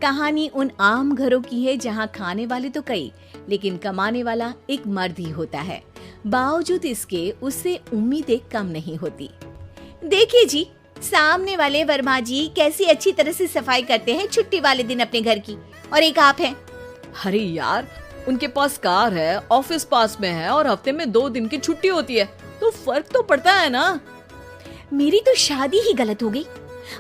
कहानी उन आम घरों की है जहाँ खाने वाले तो कई, लेकिन कमाने वाला एक मर्द ही होता है। बावजूद इसके उससे उम्मीदें कम नहीं होती। देखिए जी, सामने वाले वर्मा जी कैसी अच्छी तरह से सफाई करते हैं छुट्टी वाले दिन अपने घर की, और एक आप हैं। अरे यार, उनके पास कार है, ऑफिस पास में है और हफ्ते में 2 दिन की छुट्टी होती है, तो फर्क तो पड़ता है ना। मेरी तो शादी ही गलत हो गई।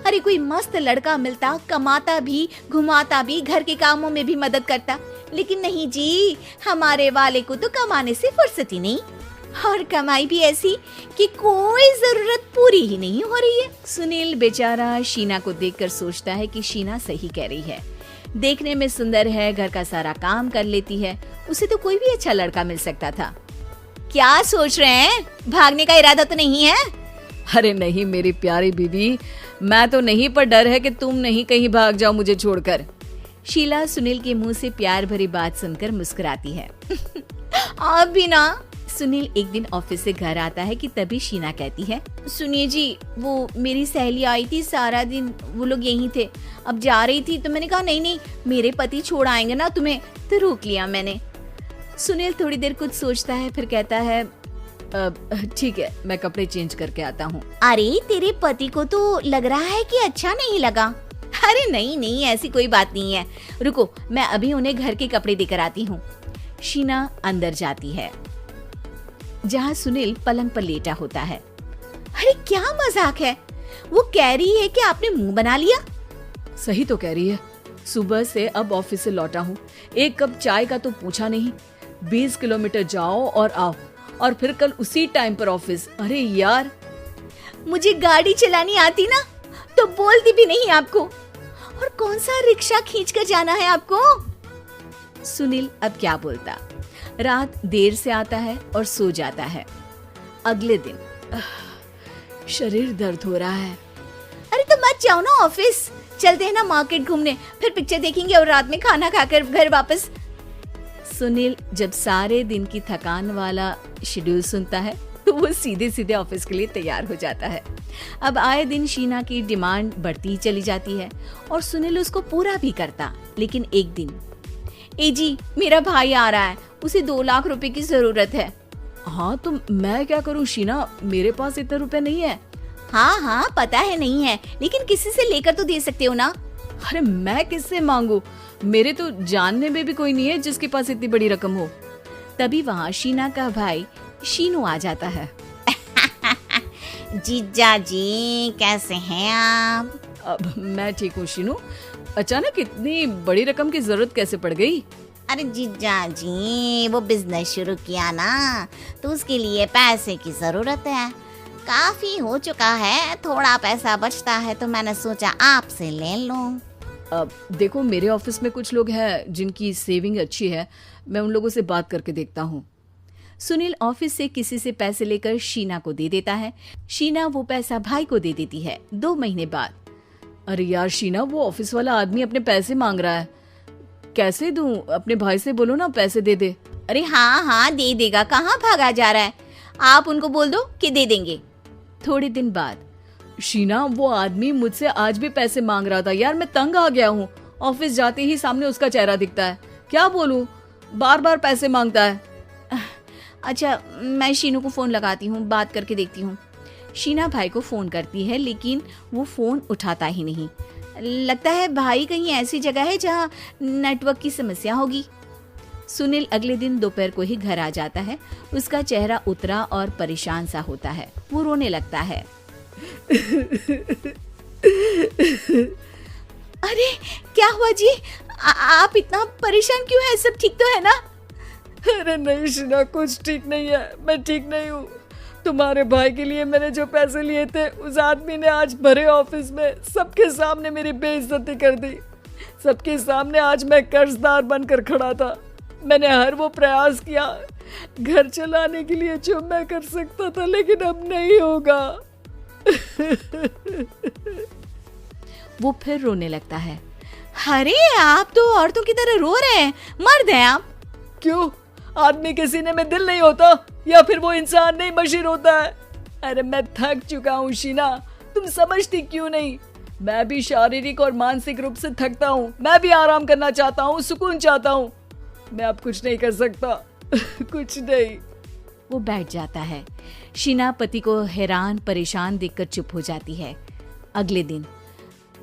अरे कोई मस्त लड़का मिलता, कमाता भी, घुमाता भी, घर के कामों में भी मदद करता, लेकिन नहीं जी, हमारे वाले को तो कमाने से फुर्सत ही नहीं, और कमाई भी ऐसी कि कोई जरूरत पूरी ही नहीं हो रही है। सुनील बेचारा शीना को देखकर सोचता है कि शीना सही कह रही है। देखने में सुंदर है, घर का सारा काम कर लेती है, उसे तो कोई भी अच्छा लड़का मिल सकता था। क्या सोच रहे हैं? भागने का इरादा तो नहीं है? अरे नहीं मेरी प्यारी बीबी, मैं तो नहीं, पर डर है कि तुम नहीं कहीं भाग जाओ मुझे छोड़कर। शीला सुनील के मुंह से प्यार भरी बात सुनकर मुस्कुराती है। आप भी ना। सुनील एक दिन ऑफिस से घर आता है कि तभी शीना कहती है, सुनिए जी, वो मेरी सहेली आई थी, सारा दिन वो लोग यहीं थे, अब जा रही थी तो मैंने कहा नहीं, मेरे पति छोड़ आएंगे ना तुम्हें, तो रोक लिया मैंने। सुनील थोड़ी देर कुछ सोचता है, फिर कहता है, ठीक है, मैं कपड़े चेंज करके आता हूँ। अरे तेरे पति को तो लग रहा है कि अच्छा नहीं लगा। अरे नहीं, ऐसी कोई बात नहीं है, रुको मैं अभी उन्हें घर के कपड़े देकर आती हूँ। शीना अंदर जाती है जहाँ सुनील पलंग पर लेटा होता है। अरे क्या मजाक है, वो कह रही है कि आपने मुंह बना लिया। सही तो कह रही है, सुबह से अब ऑफिस से लौटा हूँ, 1 कप चाय का तो पूछा नहीं, 20 किलोमीटर जाओ और आओ, और फिर कल उसी टाइम पर ऑफिस। अरे यार, मुझे गाड़ी चलानी आती ना तो बोलती भी नहीं आपको, और कौन सा रिक्शा खींच कर जाना है आपको। सुनील अब क्या बोलता। रात देर से आता है और सो जाता है। अगले दिन शरीर दर्द हो रहा है। अरे तो मत जाओ ना ऑफिस, चलते हैं ना मार्केट घूमने, फिर पिक्चर देखेंगे और रात में खाना खाकर घर वापस। सुनील जब सारे दिन की थकान वाला शेड्यूल सुनता है तो वो सीधे ऑफिस के लिए तैयार हो जाता है। अब आए दिन शीना की डिमांड बढ़ती ही चली जाती है और सुनील उसको पूरा भी करता, लेकिन एक दिन, ए जी मेरा भाई आ रहा है, उसे 2 लाख रुपए की जरूरत है। हाँ तो मैं क्या करूँ शीना, मेरे पास इतने रुपए नहीं है। हाँ पता है नहीं है, लेकिन किसी से लेकर तो दे सकते हो ना। अरे मैं किससे मांगू, मेरे तो जानने में भी कोई नहीं है जिसके पास इतनी बड़ी रकम हो। तभी वहाँ शीना का भाई शीनू आ जाता है। जीजा जी कैसे हैं आप? अब मैं ठीक हूँ शीनू, अचानक इतनी बड़ी रकम की जरूरत कैसे पड़ गई? अरे जीजा जी, वो बिजनेस शुरू किया ना, तो उसके लिए पैसे की जरूरत है, काफी हो चुका है, थोड़ा पैसा बचता है तो मैंने सोचा आपसे ले लूं। अब देखो, मेरे ऑफिस में कुछ लोग हैं जिनकी सेविंग अच्छी है, मैं उन लोगों से बात करके देखता हूँ। सुनील ऑफिस से किसी से पैसे लेकर शीना को दे देता है। शीना वो पैसा भाई को दे देती है 2 महीने बाद। अरे यार शीना, वो ऑफिस वाला आदमी अपने पैसे मांग रहा है, कैसे दूं? अपने भाई से बोलो ना पैसे दे दे। अरे हाँ दे देगा, कहाँ भागा जा रहा है, आप उनको बोल दो कि दे देंगे। थोड़े दिन बाद, शीना वो आदमी मुझसे आज भी पैसे मांग रहा था यार, मैं तंग आ गया हूँ, ऑफिस जाते ही सामने उसका चेहरा दिखता है, क्या बोलूं, बार पैसे मांगता है। अच्छा मैं शीनू को फोन लगाती हूँ, बात करके देखती हूँ। शीना भाई को फोन करती है, लेकिन वो फोन उठाता ही नहीं। लगता है भाई कहीं ऐसी जगह है जहाँ नेटवर्क की समस्या होगी। सुनील अगले दिन दोपहर को ही घर आ जाता है। उसका चेहरा उतरा और परेशान सा होता है, वो रोने लगता है। अरे क्या हुआ जी, आप इतना परेशान क्यों हैं? सब ठीक तो है ना? अरे नहीं शीना, कुछ ठीक नहीं है, मैं ठीक नहीं हूँ। तुम्हारे भाई के लिए मैंने जो पैसे लिए थे, उस आदमी ने आज भरे ऑफिस में सबके सामने मेरी बेइज्जती कर दी। सबके सामने आज मैं कर्जदार बनकर खड़ा था। मैंने हर वो प्रयास किया घर चलाने के लिए जो मैं कर सकता था, लेकिन अब नहीं होगा। वो फिर रोने लगता है। अरे आप तो औरतों की तरह रो रहे हैं, मर्द हैं आप। क्यों, आदमी के सीने में दिल नहीं होता, या फिर वो इंसान नहीं मशीन होता है? अरे मैं थक चुका हूँ शीना, तुम समझती क्यों नहीं? मैं भी शारीरिक और मानसिक रूप से थकता हूँ, मैं भी आराम करना चाहता हूँ, सुकून चाहता हूँ। मैं अब कुछ नहीं कर सकता। कुछ नहीं। वो बैठ जाता है। शीना पति को हैरान परेशान देखकर चुप हो जाती है। अगले दिन,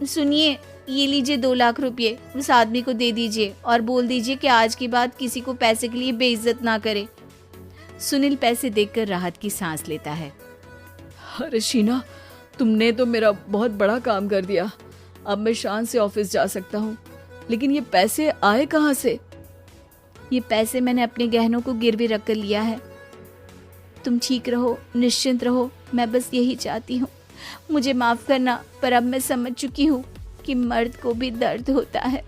सुनिए, ये लीजिए 2 लाख रुपए, उस आदमी को दे दीजिए और बोल दीजिए कि आज के बाद किसी को पैसे के लिए बेइज्जत ना करे। सुनील पैसे देखकर राहत की सांस लेता है। अरे शीना, तुमने तो मेरा बहुत बड़ा काम कर दिया। अब मैं शान से ऑफिस जा सकता हूँ। लेकिन ये पैसे आए कहाँ से? ये पैसे मैंने अपने गहनों को गिरवी रख कर लिया है। तुम ठीक रहो, निश्चिंत रहो, मैं बस यही चाहती हूँ। मुझे माफ करना, पर अब मैं समझ चुकी हूँ कि मर्द को भी दर्द होता है।